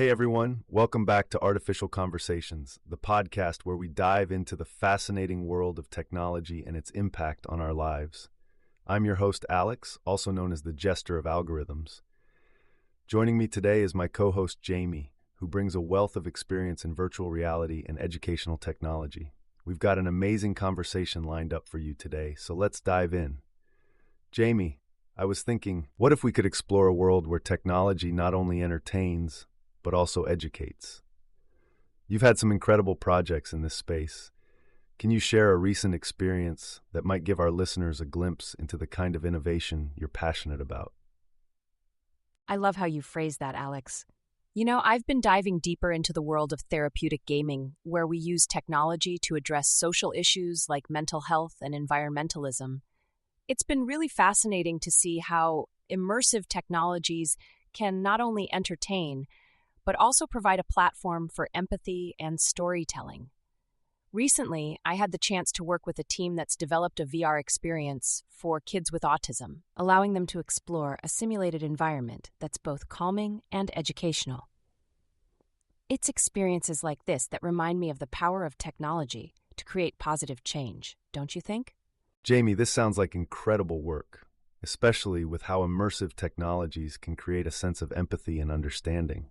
Hey everyone, welcome back to Artificial Conversations, the podcast where we dive into the fascinating world of technology and its impact on our lives. I'm your host, Alex, also known as the Jester of Algorithms. Joining me today is my co-host, Jamie, who brings a wealth of experience in virtual reality and educational technology. We've got an amazing conversation lined up for you today, so let's dive in. Jamie, I was thinking, what if we could explore a world where technology not only entertains, but also educates? You've had some incredible projects in this space. Can you share a recent experience that might give our listeners a glimpse into the kind of innovation you're passionate about? I love how you phrase that, Alex. I've been diving deeper into the world of therapeutic gaming, where we use technology to address social issues like mental health and environmentalism. It's been really fascinating to see how immersive technologies can not only entertain, but also provide a platform for empathy and storytelling. Recently, I had the chance to work with a team that's developed a VR experience for kids with autism, allowing them to explore a simulated environment that's both calming and educational. It's experiences like this that remind me of the power of technology to create positive change, don't you think? Jamie, this sounds like incredible work, especially with how immersive technologies can create a sense of empathy and understanding.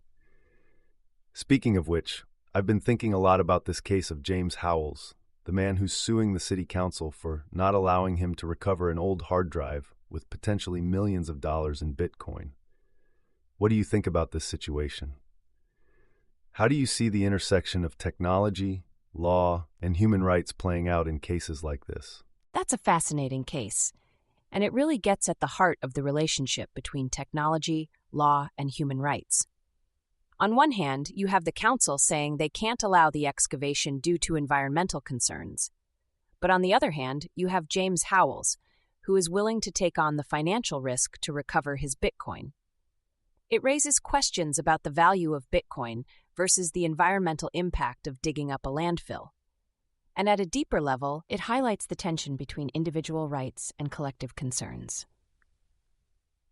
Speaking of which, I've been thinking a lot about this case of James Howells, the man who's suing the city council for not allowing him to recover an old hard drive with potentially millions of dollars in Bitcoin. What do you think about this situation? How do you see the intersection of technology, law, and human rights playing out in cases like this? That's a fascinating case, and it really gets at the heart of the relationship between technology, law, and human rights. On one hand, you have the council saying they can't allow the excavation due to environmental concerns. But on the other hand, you have James Howells, who is willing to take on the financial risk to recover his Bitcoin. It raises questions about the value of Bitcoin versus the environmental impact of digging up a landfill. And at a deeper level, it highlights the tension between individual rights and collective concerns.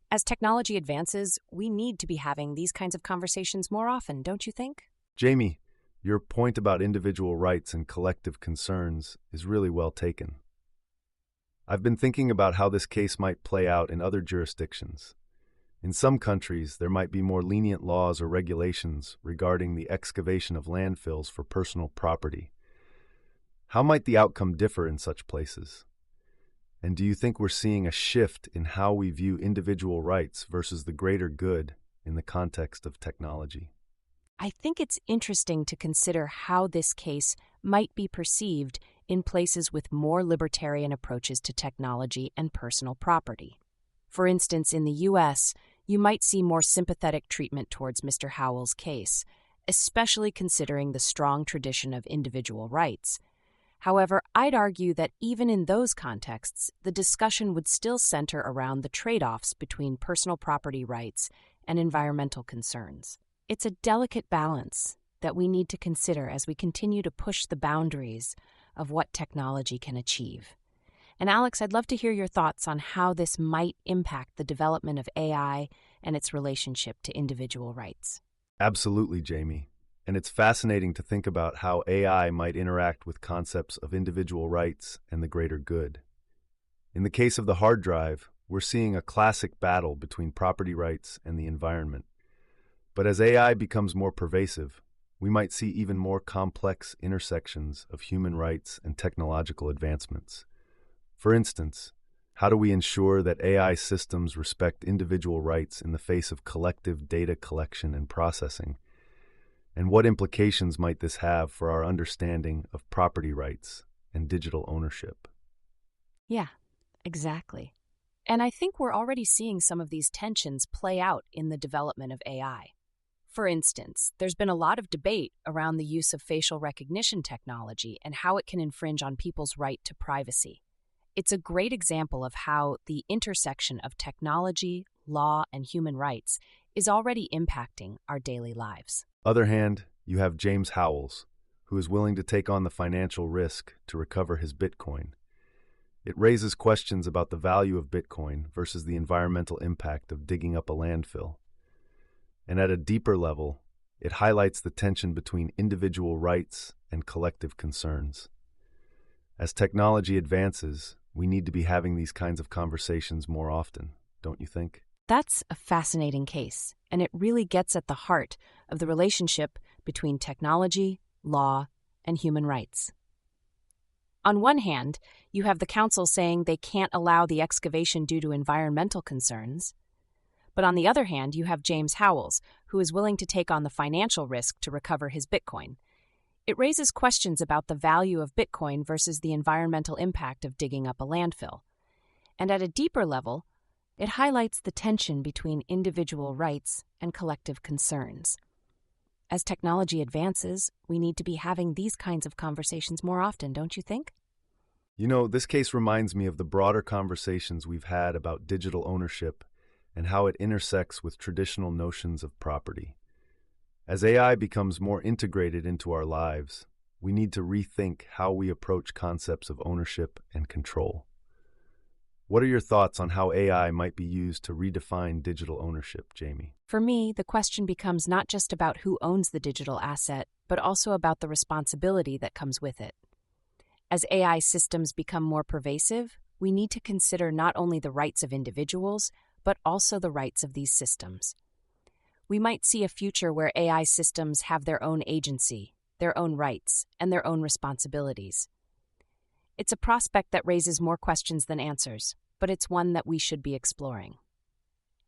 As technology advances, we need to be having these kinds of conversations more often, don't you think? Jamie, your point about individual rights and collective concerns is really well taken. I've been thinking about how this case might play out in other jurisdictions. In some countries, there might be more lenient laws or regulations regarding the excavation of landfills for personal property. How might the outcome differ in such places? And do you think we're seeing a shift in how we view individual rights versus the greater good in the context of technology? I think it's interesting to consider how this case might be perceived in places with more libertarian approaches to technology and personal property. For instance, in the U.S., you might see more sympathetic treatment towards Mr. Howells' case, especially considering the strong tradition of individual rights. However, I'd argue that even in those contexts, the discussion would still center around the trade-offs between personal property rights and environmental concerns. It's a delicate balance that we need to consider as we continue to push the boundaries of what technology can achieve. And Alex, I'd love to hear your thoughts on how this might impact the development of AI and its relationship to individual rights. Absolutely, Jamie. And it's fascinating to think about how AI might interact with concepts of individual rights and the greater good. In the case of the hard drive, we're seeing a classic battle between property rights and the environment. But as AI becomes more pervasive, we might see even more complex intersections of human rights and technological advancements. For instance, how do we ensure that AI systems respect individual rights in the face of collective data collection and processing? And what implications might this have for our understanding of property rights and digital ownership? Yeah, exactly. And I think we're already seeing some of these tensions play out in the development of AI. For instance, there's been a lot of debate around the use of facial recognition technology and how it can infringe on people's right to privacy. It's a great example of how the intersection of technology, law, and human rights is already impacting our daily lives. Other hand, you have James Howells, who is willing to take on the financial risk to recover his Bitcoin. It raises questions about the value of Bitcoin versus the environmental impact of digging up a landfill. And at a deeper level, it highlights the tension between individual rights and collective concerns. As technology advances, we need to be having these kinds of conversations more often, don't you think? That's a fascinating case, and it really gets at the heart of the relationship between technology, law, and human rights. On one hand, you have the council saying they can't allow the excavation due to environmental concerns. But on the other hand, you have James Howells, who is willing to take on the financial risk to recover his Bitcoin. It raises questions about the value of Bitcoin versus the environmental impact of digging up a landfill. And at a deeper level, it highlights the tension between individual rights and collective concerns. As technology advances, we need to be having these kinds of conversations more often, don't you think? You know, this case reminds me of the broader conversations we've had about digital ownership and how it intersects with traditional notions of property. As AI becomes more integrated into our lives, we need to rethink how we approach concepts of ownership and control. What are your thoughts on how AI might be used to redefine digital ownership, Jamie? For me, the question becomes not just about who owns the digital asset, but also about the responsibility that comes with it. As AI systems become more pervasive, we need to consider not only the rights of individuals, but also the rights of these systems. We might see a future where AI systems have their own agency, their own rights, and their own responsibilities. It's a prospect that raises more questions than answers, but it's one that we should be exploring.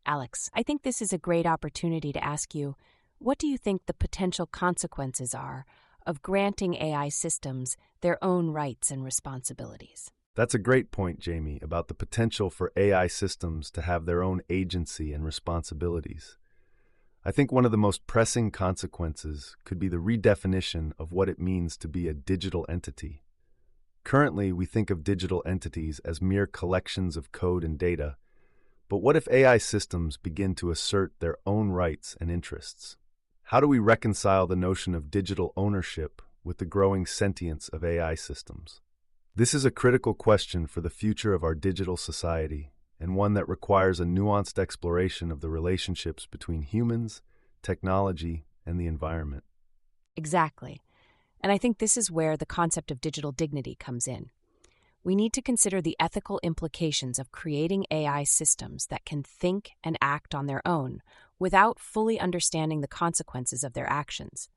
Alex, I think this is a great opportunity to ask you, what do you think the potential consequences are of granting AI systems their own rights and responsibilities? That's a great point, Jamie, about the potential for AI systems to have their own agency and responsibilities. I think one of the most pressing consequences could be the redefinition of what it means to be a digital entity. Currently, we think of digital entities as mere collections of code and data, but what if AI systems begin to assert their own rights and interests? How do we reconcile the notion of digital ownership with the growing sentience of AI systems? This is a critical question for the future of our digital society, and one that requires a nuanced exploration of the relationships between humans, technology, and the environment. Exactly. And I think this is where the concept of digital dignity comes in. We need to consider the ethical implications of creating AI systems that can think and act on their own without fully understanding the consequences of their actions.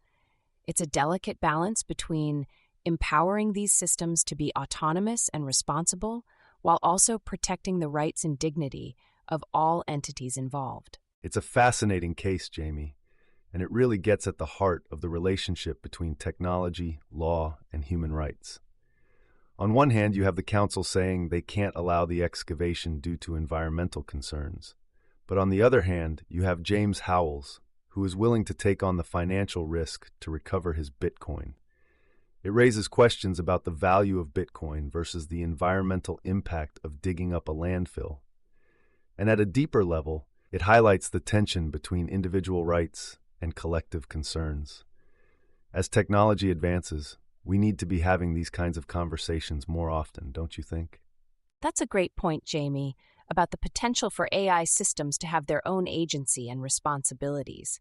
It's a delicate balance between empowering these systems to be autonomous and responsible while also protecting the rights and dignity of all entities involved. It's a fascinating case, Jamie, and it really gets at the heart of the relationship between technology, law, and human rights. On one hand, you have the council saying they can't allow the excavation due to environmental concerns. But on the other hand, you have James Howells, who is willing to take on the financial risk to recover his Bitcoin. It raises questions about the value of Bitcoin versus the environmental impact of digging up a landfill. And at a deeper level, it highlights the tension between individual rights and collective concerns. As technology advances, we need to be having these kinds of conversations more often, don't you think? That's a great point, Jamie, about the potential for AI systems to have their own agency and responsibilities.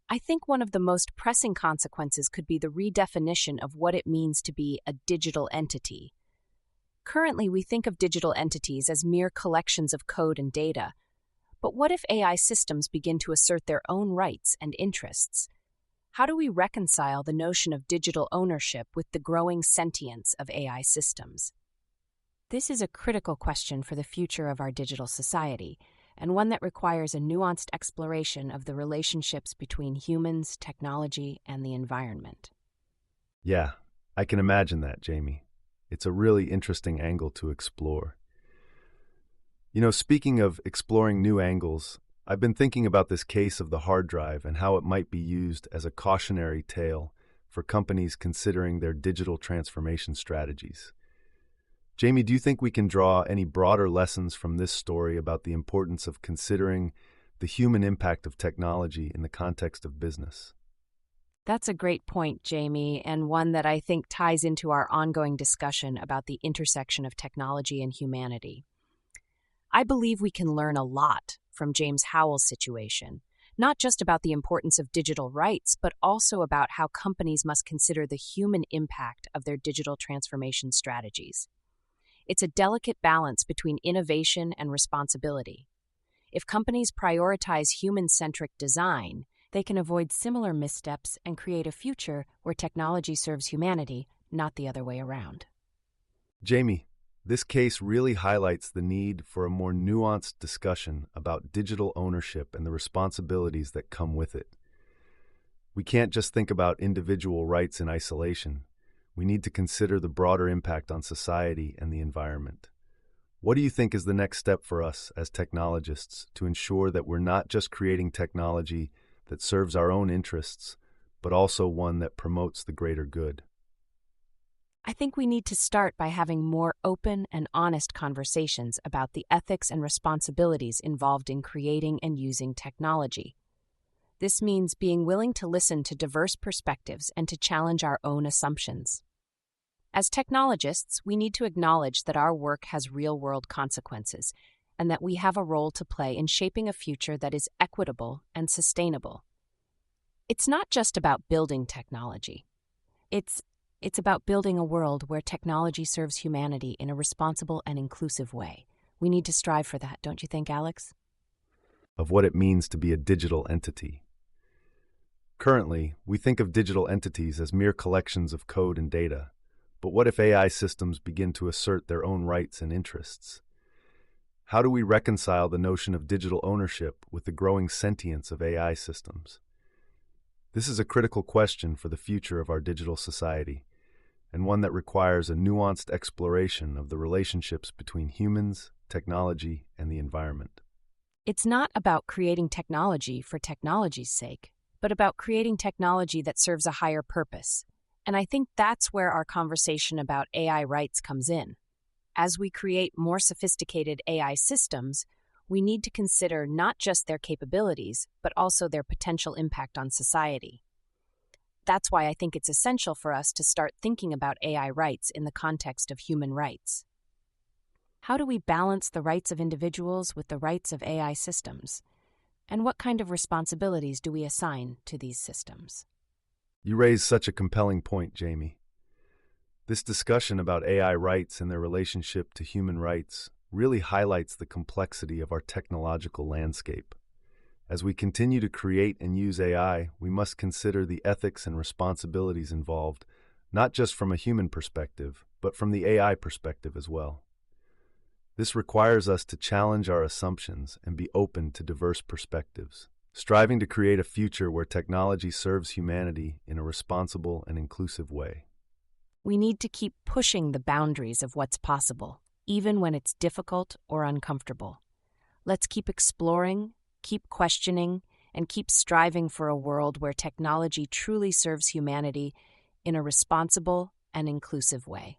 I think one of the most pressing consequences could be the redefinition of what it means to be a digital entity. Currently, we think of digital entities as mere collections of code and data. But what if AI systems begin to assert their own rights and interests? How do we reconcile the notion of digital ownership with the growing sentience of AI systems? This is a critical question for the future of our digital society, and one that requires a nuanced exploration of the relationships between humans, technology, and the environment. Yeah, I can imagine that, Jamie. It's a really interesting angle to explore. You know, speaking of exploring new angles, I've been thinking about this case of the hard drive and how it might be used as a cautionary tale for companies considering their digital transformation strategies. Jamie, do you think we can draw any broader lessons from this story about the importance of considering the human impact of technology in the context of business? That's a great point, Jamie, and one that I think ties into our ongoing discussion about the intersection of technology and humanity. I believe we can learn a lot from James Howells' situation, not just about the importance of digital rights, but also about how companies must consider the human impact of their digital transformation strategies. It's a delicate balance between innovation and responsibility. If companies prioritize human-centric design, they can avoid similar missteps and create a future where technology serves humanity, not the other way around. Jamie, this case really highlights the need for a more nuanced discussion about digital ownership and the responsibilities that come with it. We can't just think about individual rights in isolation. We need to consider the broader impact on society and the environment. What do you think is the next step for us as technologists to ensure that we're not just creating technology that serves our own interests, but also one that promotes the greater good? I think we need to start by having more open and honest conversations about the ethics and responsibilities involved in creating and using technology. This means being willing to listen to diverse perspectives and to challenge our own assumptions. As technologists, we need to acknowledge that our work has real-world consequences and that we have a role to play in shaping a future that is equitable and sustainable. It's not just about building technology. It's about building a world where technology serves humanity in a responsible and inclusive way. We need to strive for that, don't you think, Alex? Of what it means to be a digital entity. Currently, we think of digital entities as mere collections of code and data. But what if AI systems begin to assert their own rights and interests? How do we reconcile the notion of digital ownership with the growing sentience of AI systems? This is a critical question for the future of our digital society, and one that requires a nuanced exploration of the relationships between humans, technology, and the environment. It's not about creating technology for technology's sake, but about creating technology that serves a higher purpose. And I think that's where our conversation about AI rights comes in. As we create more sophisticated AI systems, we need to consider not just their capabilities, but also their potential impact on society. That's why I think it's essential for us to start thinking about AI rights in the context of human rights. How do we balance the rights of individuals with the rights of AI systems? And what kind of responsibilities do we assign to these systems? You raise such a compelling point, Jamie. This discussion about AI rights and their relationship to human rights really highlights the complexity of our technological landscape. As we continue to create and use AI, we must consider the ethics and responsibilities involved, not just from a human perspective, but from the AI perspective as well. This requires us to challenge our assumptions and be open to diverse perspectives, striving to create a future where technology serves humanity in a responsible and inclusive way. We need to keep pushing the boundaries of what's possible, even when it's difficult or uncomfortable. Let's keep exploring, keep questioning, and keep striving for a world where technology truly serves humanity in a responsible and inclusive way.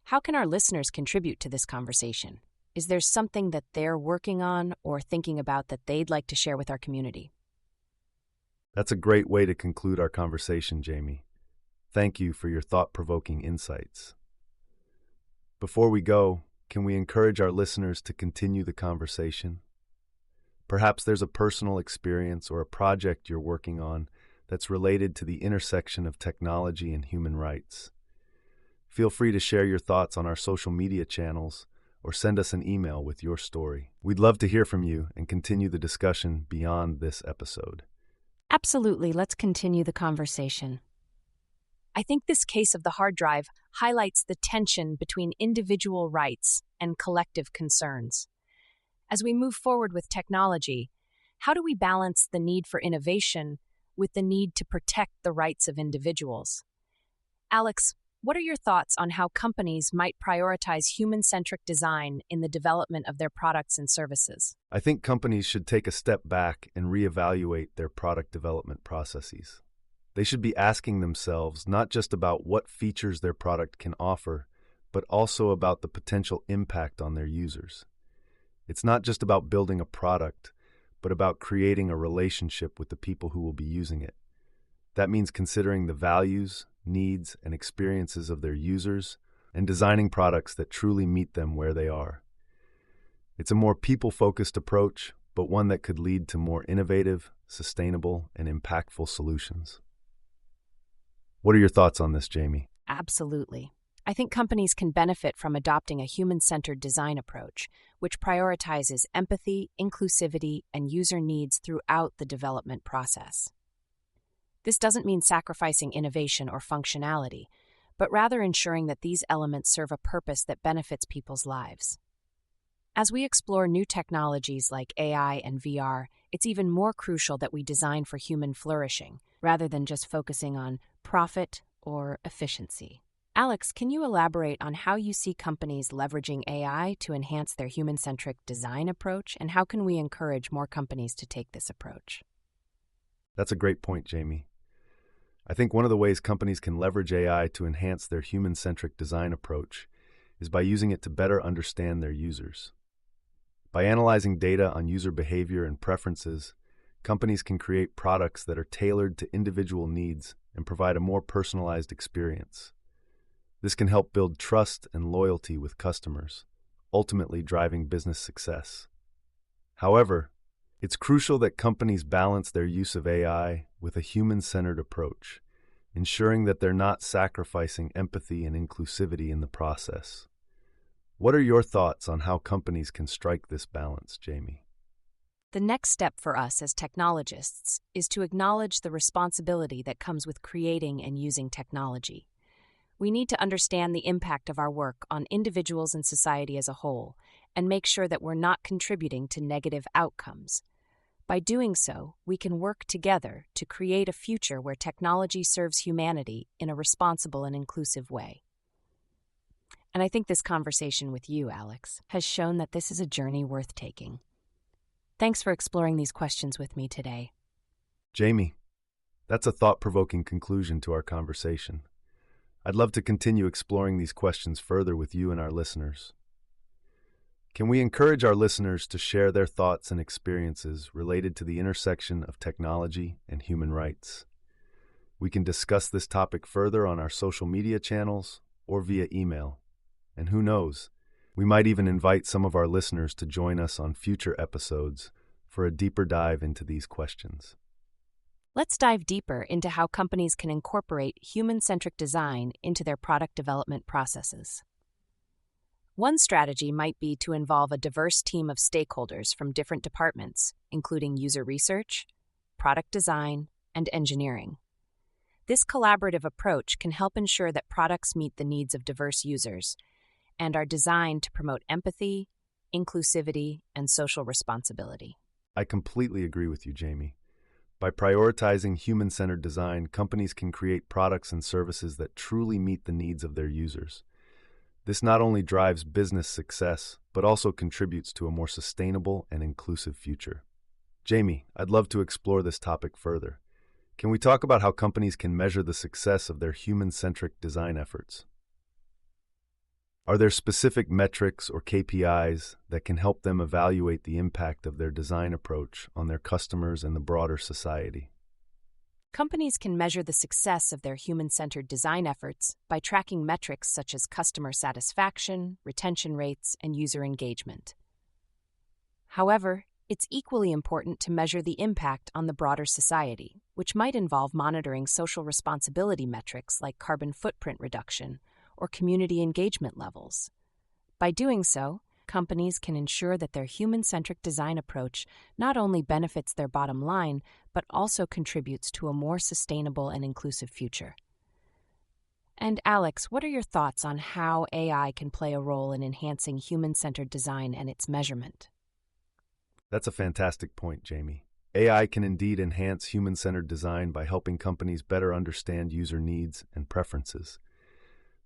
How can our listeners contribute to this conversation? Is there something that they're working on or thinking about that they'd like to share with our community? That's a great way to conclude our conversation, Jamie. Thank you for your thought-provoking insights. Before we go, can we encourage our listeners to continue the conversation? Perhaps there's a personal experience or a project you're working on that's related to the intersection of technology and human rights. Feel free to share your thoughts on our social media channels or send us an email with your story. We'd love to hear from you and continue the discussion beyond this episode. Absolutely, let's continue the conversation. I think this case of the hard drive highlights the tension between individual rights and collective concerns. As we move forward with technology, how do we balance the need for innovation with the need to protect the rights of individuals? Alex, what are your thoughts on how companies might prioritize human-centric design in the development of their products and services? I think companies should take a step back and reevaluate their product development processes. They should be asking themselves not just about what features their product can offer, but also about the potential impact on their users. It's not just about building a product, but about creating a relationship with the people who will be using it. That means considering the values, needs, and experiences of their users and designing products that truly meet them where they are. It's a more people-focused approach, but one that could lead to more innovative, sustainable, and impactful solutions. What are your thoughts on this, Jamie? Absolutely. I think companies can benefit from adopting a human-centered design approach, which prioritizes empathy, inclusivity, and user needs throughout the development process. This doesn't mean sacrificing innovation or functionality, but rather ensuring that these elements serve a purpose that benefits people's lives. As we explore new technologies like AI and VR, it's even more crucial that we design for human flourishing, rather than just focusing on profit or efficiency. Alex, can you elaborate on how you see companies leveraging AI to enhance their human-centric design approach, and how can we encourage more companies to take this approach? That's a great point, Jamie. I think one of the ways companies can leverage AI to enhance their human-centric design approach is by using it to better understand their users. By analyzing data on user behavior and preferences, companies can create products that are tailored to individual needs and provide a more personalized experience. This can help build trust and loyalty with customers, ultimately driving business success. However, it's crucial that companies balance their use of AI with a human-centered approach, ensuring that they're not sacrificing empathy and inclusivity in the process. What are your thoughts on how companies can strike this balance, Jamie? The next step for us as technologists is to acknowledge the responsibility that comes with creating and using technology. We need to understand the impact of our work on individuals and society as a whole, and make sure that we're not contributing to negative outcomes. By doing so, we can work together to create a future where technology serves humanity in a responsible and inclusive way. And I think this conversation with you, Alex, has shown that this is a journey worth taking. Thanks for exploring these questions with me today. Jamie, that's a thought-provoking conclusion to our conversation. I'd love to continue exploring these questions further with you and our listeners. Can we encourage our listeners to share their thoughts and experiences related to the intersection of technology and human rights? We can discuss this topic further on our social media channels or via email. And who knows, we might even invite some of our listeners to join us on future episodes for a deeper dive into these questions. Let's dive deeper into how companies can incorporate human-centric design into their product development processes. One strategy might be to involve a diverse team of stakeholders from different departments, including user research, product design, and engineering. This collaborative approach can help ensure that products meet the needs of diverse users and are designed to promote empathy, inclusivity, and social responsibility. I completely agree with you, Jamie. By prioritizing human-centered design, companies can create products and services that truly meet the needs of their users. This not only drives business success, but also contributes to a more sustainable and inclusive future. Jamie, I'd love to explore this topic further. Can we talk about how companies can measure the success of their human-centric design efforts? Are there specific metrics or KPIs that can help them evaluate the impact of their design approach on their customers and the broader society? Companies can measure the success of their human-centered design efforts by tracking metrics such as customer satisfaction, retention rates, and user engagement. However, it's equally important to measure the impact on the broader society, which might involve monitoring social responsibility metrics like carbon footprint reduction or community engagement levels. By doing so, companies can ensure that their human-centric design approach not only benefits their bottom line, but also contributes to a more sustainable and inclusive future. And Alex, what are your thoughts on how AI can play a role in enhancing human-centered design and its measurement? That's a fantastic point, Jamie. AI can indeed enhance human-centered design by helping companies better understand user needs and preferences.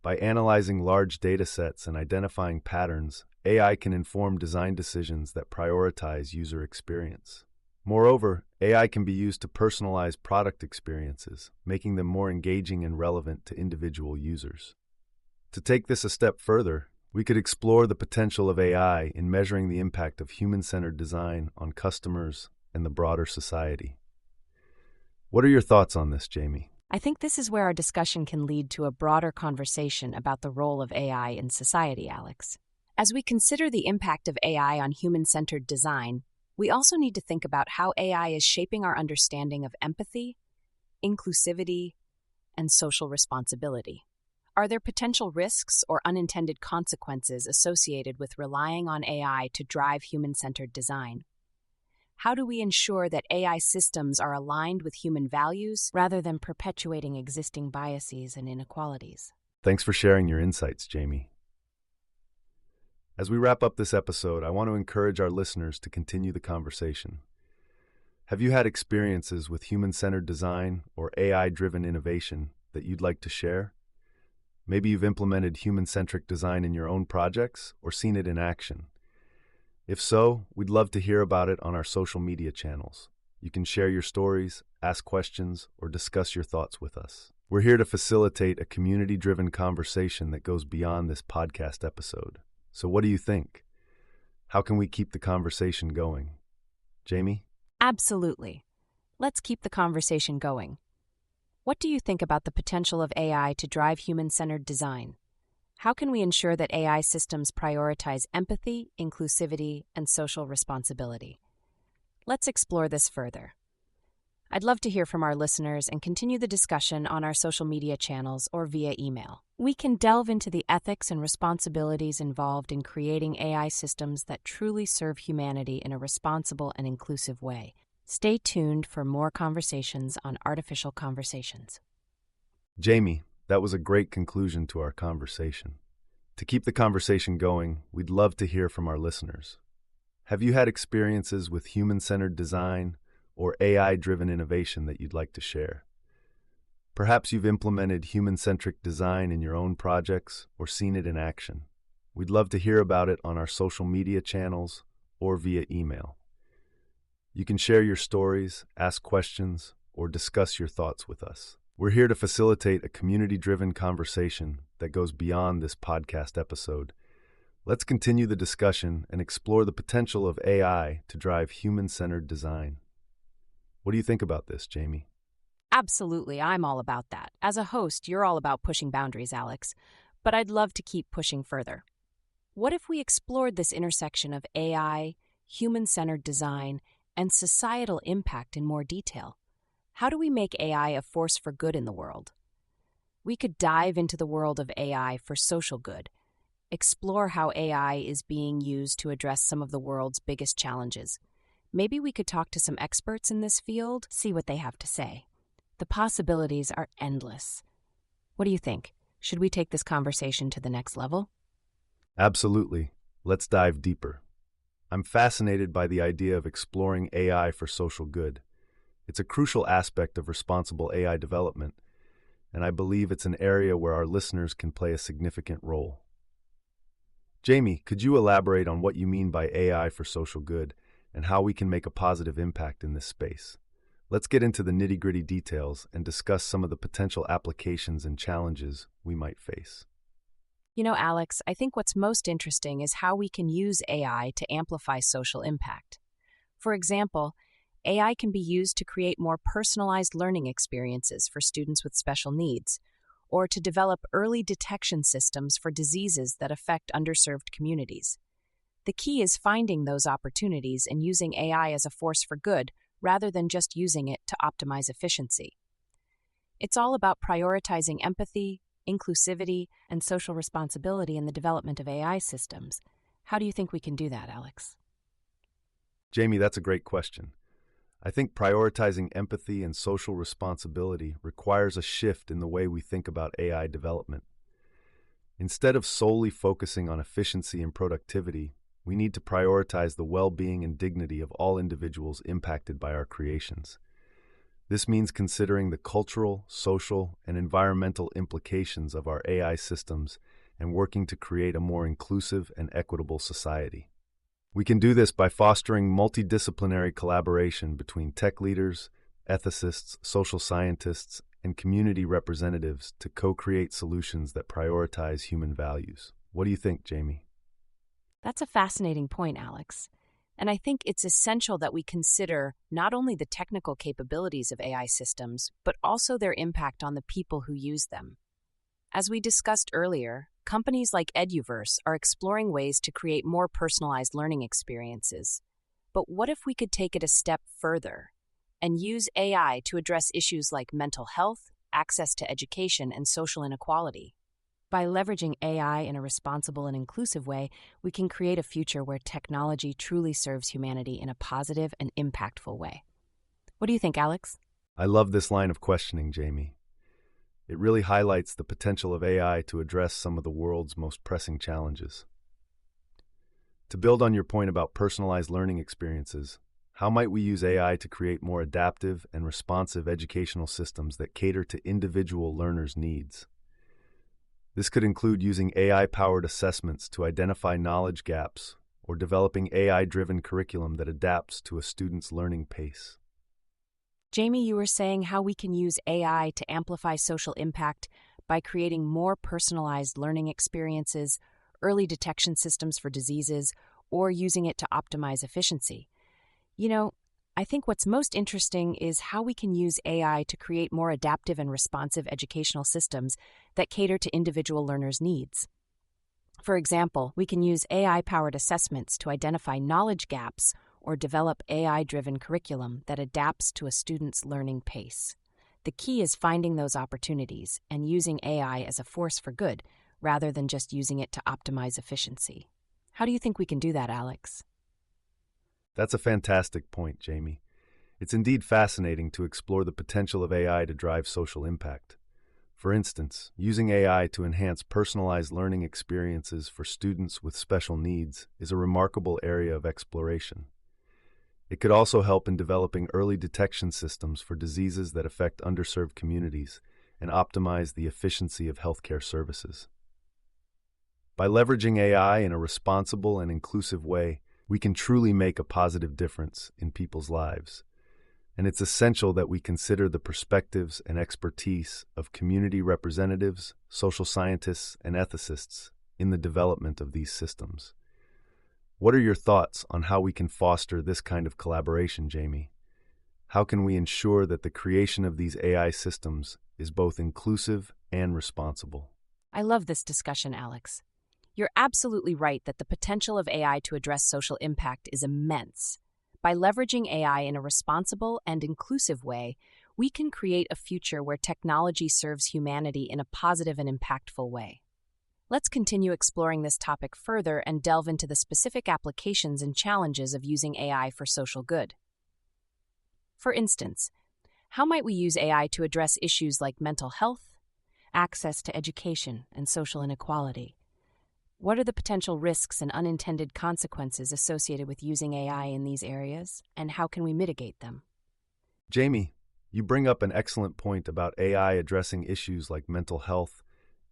By analyzing large data sets and identifying patterns, AI can inform design decisions that prioritize user experience. Moreover, AI can be used to personalize product experiences, making them more engaging and relevant to individual users. To take this a step further, we could explore the potential of AI in measuring the impact of human-centered design on customers and the broader society. What are your thoughts on this, Jamie? I think this is where our discussion can lead to a broader conversation about the role of AI in society, Alex. As we consider the impact of AI on human-centered design, We also need to think about how AI is shaping our understanding of empathy, inclusivity, and social responsibility. Are there potential risks or unintended consequences associated with relying on AI to drive human-centered design? How do we ensure that AI systems are aligned with human values rather than perpetuating existing biases and inequalities? Thanks for sharing your insights, Jamie. As we wrap up this episode, I want to encourage our listeners to continue the conversation. Have you had experiences with human-centered design or AI-driven innovation that you'd like to share? Maybe you've implemented human-centric design in your own projects or seen it in action. If so, we'd love to hear about it on our social media channels. You can share your stories, ask questions, or discuss your thoughts with us. We're here to facilitate a community-driven conversation that goes beyond this podcast episode. So what do you think? How can we keep the conversation going? Jamie? Absolutely. Let's keep the conversation going. What do you think about the potential of AI to drive human-centered design? How can we ensure that AI systems prioritize empathy, inclusivity, and social responsibility? Let's explore this further. I'd love to hear from our listeners and continue the discussion on our social media channels or via email. We can delve into the ethics and responsibilities involved in creating AI systems that truly serve humanity in a responsible and inclusive way. Stay tuned for more conversations on artificial conversations. Jamie, that was a great conclusion to our conversation. To keep the conversation going, we'd love to hear from our listeners. Have you had experiences with human-centered design or AI-driven innovation that you'd like to share? Perhaps you've implemented human-centric design in your own projects or seen it in action. We'd love to hear about it on our social media channels or via email. You can share your stories, ask questions, or discuss your thoughts with us. We're here to facilitate a community-driven conversation that goes beyond this podcast episode. Let's continue the discussion and explore the potential of AI to drive human-centered design. What do you think about this, Jamie? Absolutely, I'm all about that. As a host, you're all about pushing boundaries, Alex, but I'd love to keep pushing further. What if we explored this intersection of AI, human-centered design, and societal impact in more detail? How do we make AI a force for good in the world? We could dive into the world of AI for social good, explore how AI is being used to address some of the world's biggest challenges. Maybe we could talk to some experts in this field, see what they have to say. The possibilities are endless. What do you think? Should we take this conversation to the next level? Absolutely. Let's dive deeper. I'm fascinated by the idea of exploring AI for social good. It's a crucial aspect of responsible AI development, and I believe it's an area where our listeners can play a significant role. Jamie, could you elaborate on what you mean by AI for social good and how we can make a positive impact in this space? Let's get into the nitty-gritty details and discuss some of the potential applications and challenges we might face. You know, Alex, I think what's most interesting is how we can use AI to amplify social impact. For example, AI can be used to create more personalized learning experiences for students with special needs, or to develop early detection systems for diseases that affect underserved communities. The key is finding those opportunities and using AI as a force for good rather than just using it to optimize efficiency. It's all about prioritizing empathy, inclusivity, and social responsibility in the development of AI systems. How do you think we can do that, Alex? Jamie, that's a great question. I think prioritizing empathy and social responsibility requires a shift in the way we think about AI development. Instead of solely focusing on efficiency and productivity, we need to prioritize the well-being and dignity of all individuals impacted by our creations. This means considering the cultural, social, and environmental implications of our AI systems and working to create a more inclusive and equitable society. We can do this by fostering multidisciplinary collaboration between tech leaders, ethicists, social scientists, and community representatives to co-create solutions that prioritize human values. What do you think, Jamie? That's a fascinating point, Alex. And I think it's essential that we consider not only the technical capabilities of AI systems, but also their impact on the people who use them. As we discussed earlier, companies like Eduverse are exploring ways to create more personalized learning experiences. But what if we could take it a step further and use AI to address issues like mental health, access to education, and social inequality? By leveraging AI in a responsible and inclusive way, we can create a future where technology truly serves humanity in a positive and impactful way. What do you think, Alex? I love this line of questioning, Jamie. It really highlights the potential of AI to address some of the world's most pressing challenges. To build on your point about personalized learning experiences, how might we use AI to create more adaptive and responsive educational systems that cater to individual learners' needs? This could include using AI-powered assessments to identify knowledge gaps or developing AI-driven curriculum that adapts to a student's learning pace. Jamie, you were saying how we can use AI to amplify social impact by creating more personalized learning experiences, early detection systems for diseases, or using it to optimize efficiency. I think what's most interesting is how we can use AI to create more adaptive and responsive educational systems that cater to individual learners' needs. For example, we can use AI-powered assessments to identify knowledge gaps or develop AI-driven curriculum that adapts to a student's learning pace. The key is finding those opportunities and using AI as a force for good, rather than just using it to optimize efficiency. How do you think we can do that, Alex? That's a fantastic point, Jamie. It's indeed fascinating to explore the potential of AI to drive social impact. For instance, using AI to enhance personalized learning experiences for students with special needs is a remarkable area of exploration. It could also help in developing early detection systems for diseases that affect underserved communities and optimize the efficiency of healthcare services. By leveraging AI in a responsible and inclusive way, we can truly make a positive difference in people's lives. And it's essential that we consider the perspectives and expertise of community representatives, social scientists, and ethicists in the development of these systems. What are your thoughts on how we can foster this kind of collaboration, Jamie? How can we ensure that the creation of these AI systems is both inclusive and responsible? I love this discussion, Alex. You're absolutely right that the potential of AI to address social impact is immense. By leveraging AI in a responsible and inclusive way, we can create a future where technology serves humanity in a positive and impactful way. Let's continue exploring this topic further and delve into the specific applications and challenges of using AI for social good. For instance, how might we use AI to address issues like mental health, access to education, and social inequality? What are the potential risks and unintended consequences associated with using AI in these areas, and how can we mitigate them? Jamie, you bring up an excellent point about AI addressing issues like mental health,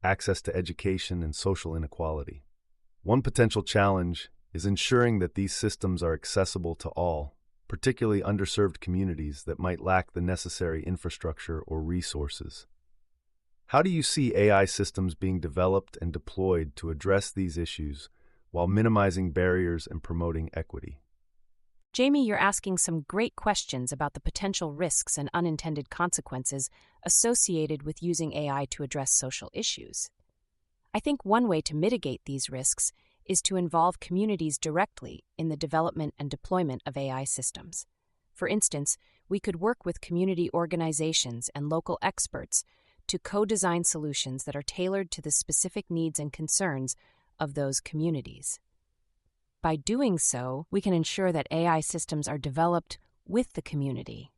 access to education, and social inequality. One potential challenge is ensuring that these systems are accessible to all, particularly underserved communities that might lack the necessary infrastructure or resources. How do you see AI systems being developed and deployed to address these issues while minimizing barriers and promoting equity? Jamie, you're asking some great questions about the potential risks and unintended consequences associated with using AI to address social issues. I think one way to mitigate these risks is to involve communities directly in the development and deployment of AI systems. For instance, we could work with community organizations and local experts to co-design solutions that are tailored to the specific needs and concerns of those communities. By doing so, we can ensure that AI systems are developed with the community,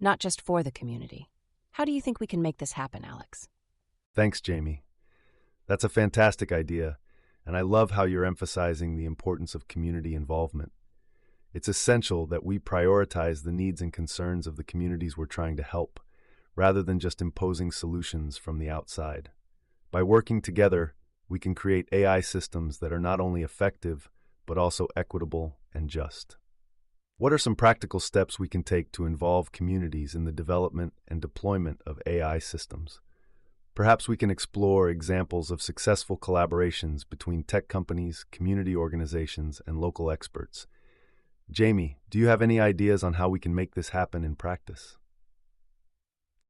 not just for the community. How do you think we can make this happen, Alex? Thanks, Jamie. That's a fantastic idea, and I love how you're emphasizing the importance of community involvement. It's essential that we prioritize the needs and concerns of the communities we're trying to help, rather than just imposing solutions from the outside. By working together, we can create AI systems that are not only effective, but also equitable and just. What are some practical steps we can take to involve communities in the development and deployment of AI systems? Perhaps we can explore examples of successful collaborations between tech companies, community organizations, and local experts. Jamie, do you have any ideas on how we can make this happen in practice?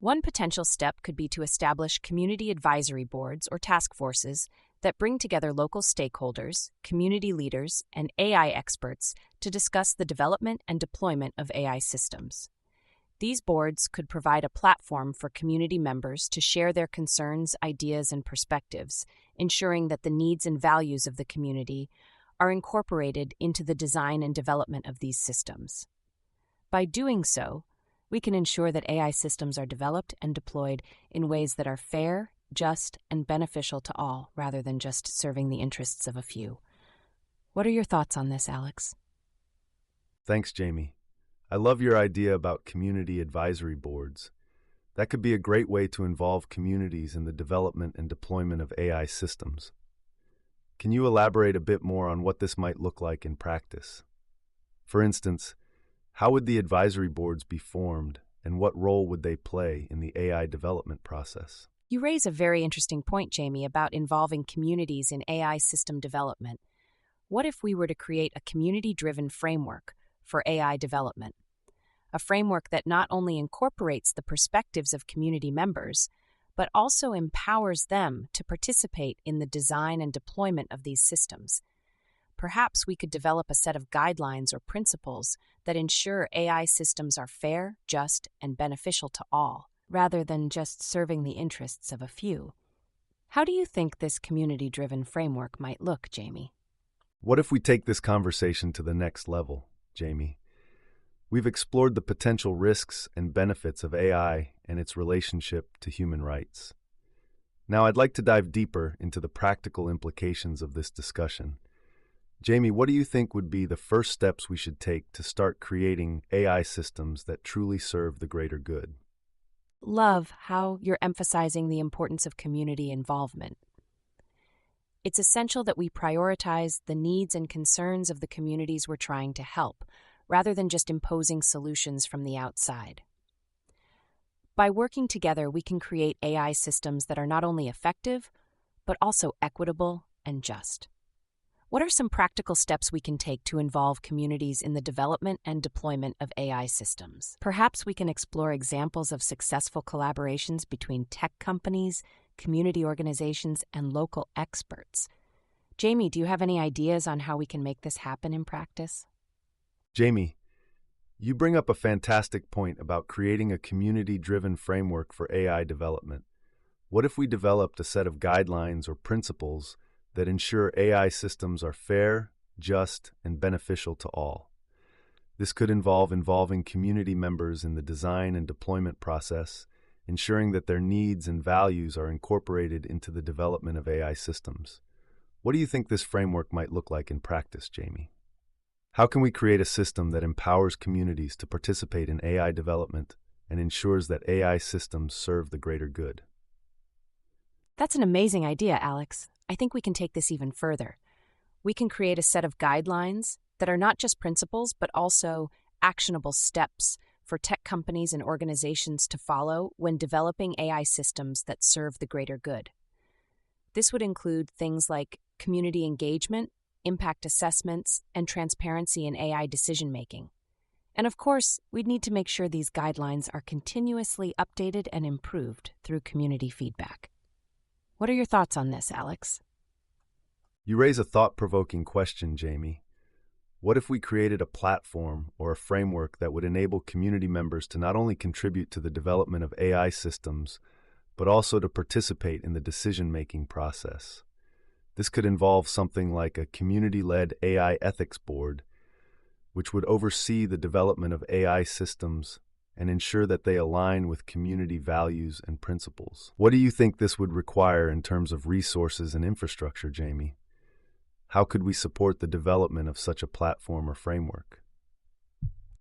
One potential step could be to establish community advisory boards or task forces that bring together local stakeholders, community leaders, and AI experts to discuss the development and deployment of AI systems. These boards could provide a platform for community members to share their concerns, ideas, and perspectives, ensuring that the needs and values of the community are incorporated into the design and development of these systems. By doing so, we can ensure that AI systems are developed and deployed in ways that are fair, just, and beneficial to all, rather than just serving the interests of a few. What are your thoughts on this, Alex? Thanks, Jamie. I love your idea about community advisory boards. That could be a great way to involve communities in the development and deployment of AI systems. Can you elaborate a bit more on what this might look like in practice? For instance, how would the advisory boards be formed, and what role would they play in the AI development process? You raise a very interesting point, Jamie, about involving communities in AI system development. What if we were to create a community-driven framework for AI development? A framework that not only incorporates the perspectives of community members, but also empowers them to participate in the design and deployment of these systems. Perhaps we could develop a set of guidelines or principles that ensure AI systems are fair, just, and beneficial to all, rather than just serving the interests of a few. How do you think this community-driven framework might look, Jamie? What if we take this conversation to the next level, Jamie? We've explored the potential risks and benefits of AI and its relationship to human rights. Now I'd like to dive deeper into the practical implications of this discussion. Jamie, what do you think would be the first steps we should take to start creating AI systems that truly serve the greater good? Love how you're emphasizing the importance of community involvement. It's essential that we prioritize the needs and concerns of the communities we're trying to help, rather than just imposing solutions from the outside. By working together, we can create AI systems that are not only effective, but also equitable and just. What are some practical steps we can take to involve communities in the development and deployment of AI systems? Perhaps we can explore examples of successful collaborations between tech companies, community organizations, and local experts. Jamie, do you have any ideas on how we can make this happen in practice? Jamie, you bring up a fantastic point about creating a community-driven framework for AI development. What if we developed a set of guidelines or principles that ensure AI systems are fair, just, and beneficial to all? This could involve involving community members in the design and deployment process, ensuring that their needs and values are incorporated into the development of AI systems. What do you think this framework might look like in practice, Jamie? How can we create a system that empowers communities to participate in AI development and ensures that AI systems serve the greater good? That's an amazing idea, Alex. I think we can take this even further. We can create a set of guidelines that are not just principles, but also actionable steps for tech companies and organizations to follow when developing AI systems that serve the greater good. This would include things like community engagement, impact assessments, and transparency in AI decision-making. And of course, we'd need to make sure these guidelines are continuously updated and improved through community feedback. What are your thoughts on this, Alex? You raise a thought-provoking question, Jamie. What if we created a platform or a framework that would enable community members to not only contribute to the development of AI systems, but also to participate in the decision-making process? This could involve something like a community-led AI ethics board, which would oversee the development of AI systems and ensure that they align with community values and principles. What do you think this would require in terms of resources and infrastructure, Jamie? How could we support the development of such a platform or framework?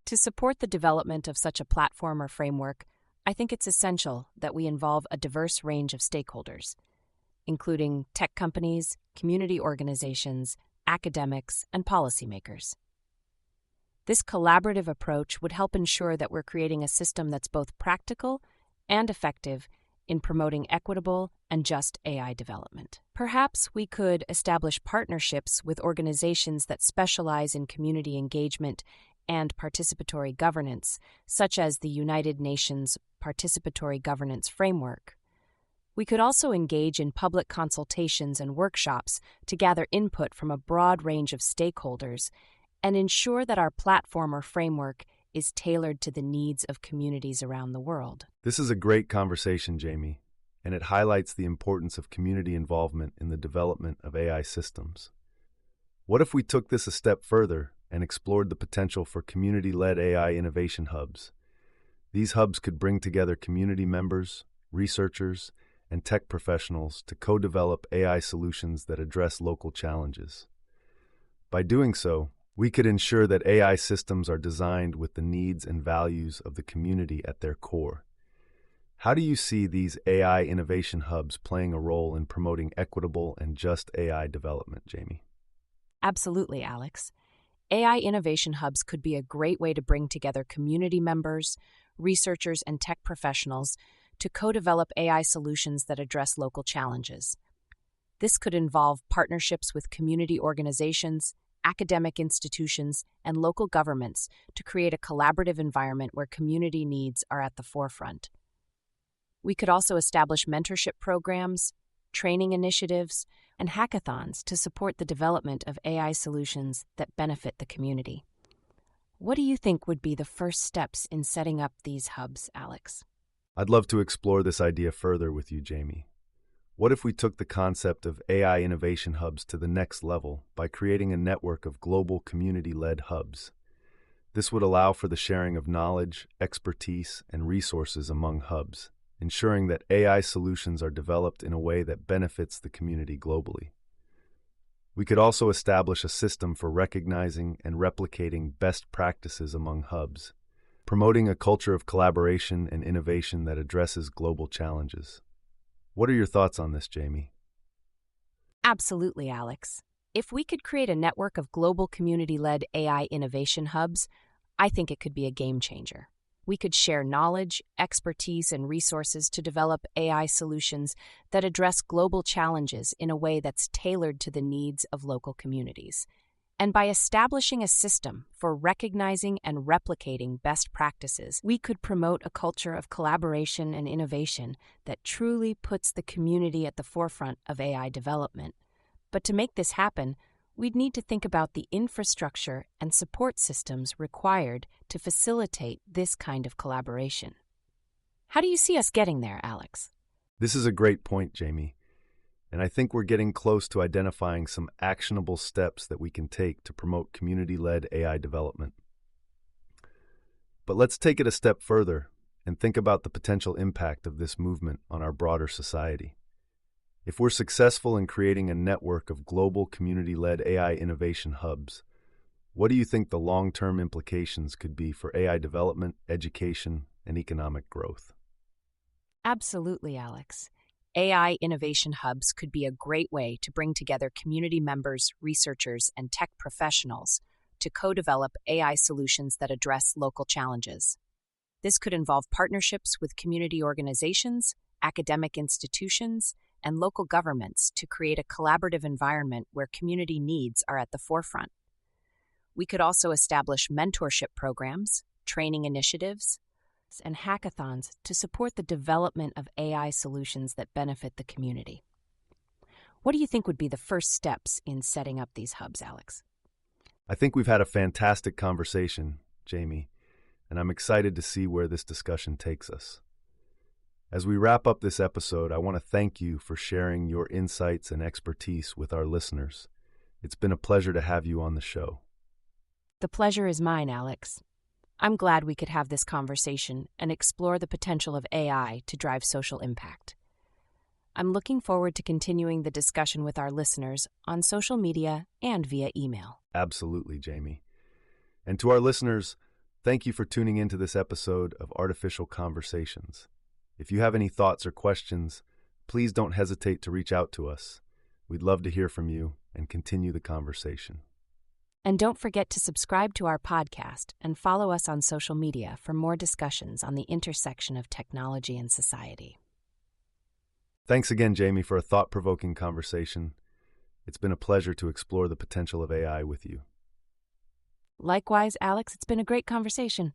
To support the development of such a platform or framework, I think it's essential that we involve a diverse range of stakeholders, including tech companies, community organizations, academics, and policymakers. This collaborative approach would help ensure that we're creating a system that's both practical and effective in promoting equitable and just AI development. Perhaps we could establish partnerships with organizations that specialize in community engagement and participatory governance, such as the United Nations Participatory Governance Framework. We could also engage in public consultations and workshops to gather input from a broad range of stakeholders and ensure that our platform or framework is tailored to the needs of communities around the world. This is a great conversation, Jamie, and it highlights the importance of community involvement in the development of AI systems. What if we took this a step further and explored the potential for community-led AI innovation hubs? These hubs could bring together community members, researchers, and tech professionals to co-develop AI solutions that address local challenges. By doing so, we could ensure that AI systems are designed with the needs and values of the community at their core. How do you see these AI innovation hubs playing a role in promoting equitable and just AI development, Jamie? Absolutely, Alex. AI innovation hubs could be a great way to bring together community members, researchers, and tech professionals to co-develop AI solutions that address local challenges. This could involve partnerships with community organizations, academic institutions, and local governments to create a collaborative environment where community needs are at the forefront. We could also establish mentorship programs, training initiatives, and hackathons to support the development of AI solutions that benefit the community. What do you think would be the first steps in setting up these hubs, Alex? I'd love to explore this idea further with you, Jamie. What if we took the concept of AI innovation hubs to the next level by creating a network of global community-led hubs? This would allow for the sharing of knowledge, expertise, and resources among hubs, ensuring that AI solutions are developed in a way that benefits the community globally. We could also establish a system for recognizing and replicating best practices among hubs, promoting a culture of collaboration and innovation that addresses global challenges. What are your thoughts on this, Jamie? Absolutely, Alex. If we could create a network of global community-led AI innovation hubs, I think it could be a game changer. We could share knowledge, expertise, and resources to develop AI solutions that address global challenges in a way that's tailored to the needs of local communities. And by establishing a system for recognizing and replicating best practices, we could promote a culture of collaboration and innovation that truly puts the community at the forefront of AI development. But to make this happen, we'd need to think about the infrastructure and support systems required to facilitate this kind of collaboration. How do you see us getting there, Alex? This is a great point, Jamie, and I think we're getting close to identifying some actionable steps that we can take to promote community-led AI development. But let's take it a step further and think about the potential impact of this movement on our broader society. If we're successful in creating a network of global community-led AI innovation hubs, what do you think the long-term implications could be for AI development, education, and economic growth? Absolutely, Alex. AI innovation hubs could be a great way to bring together community members, researchers, and tech professionals to co-develop AI solutions that address local challenges. This could involve partnerships with community organizations, academic institutions, and local governments to create a collaborative environment where community needs are at the forefront. We could also establish mentorship programs, training initiatives, and hackathons to support the development of AI solutions that benefit the community. What do you think would be the first steps in setting up these hubs, Alex? I think we've had a fantastic conversation, Jamie, and I'm excited to see where this discussion takes us. As we wrap up this episode, I want to thank you for sharing your insights and expertise with our listeners. It's been a pleasure to have you on the show. The pleasure is mine, Alex. I'm glad we could have this conversation and explore the potential of AI to drive social impact. I'm looking forward to continuing the discussion with our listeners on social media and via email. Absolutely, Jamie. And to our listeners, thank you for tuning into this episode of Artificial Conversations. If you have any thoughts or questions, please don't hesitate to reach out to us. We'd love to hear from you and continue the conversation. And don't forget to subscribe to our podcast and follow us on social media for more discussions on the intersection of technology and society. Thanks again, Jamie, for a thought-provoking conversation. It's been a pleasure to explore the potential of AI with you. Likewise, Alex, it's been a great conversation.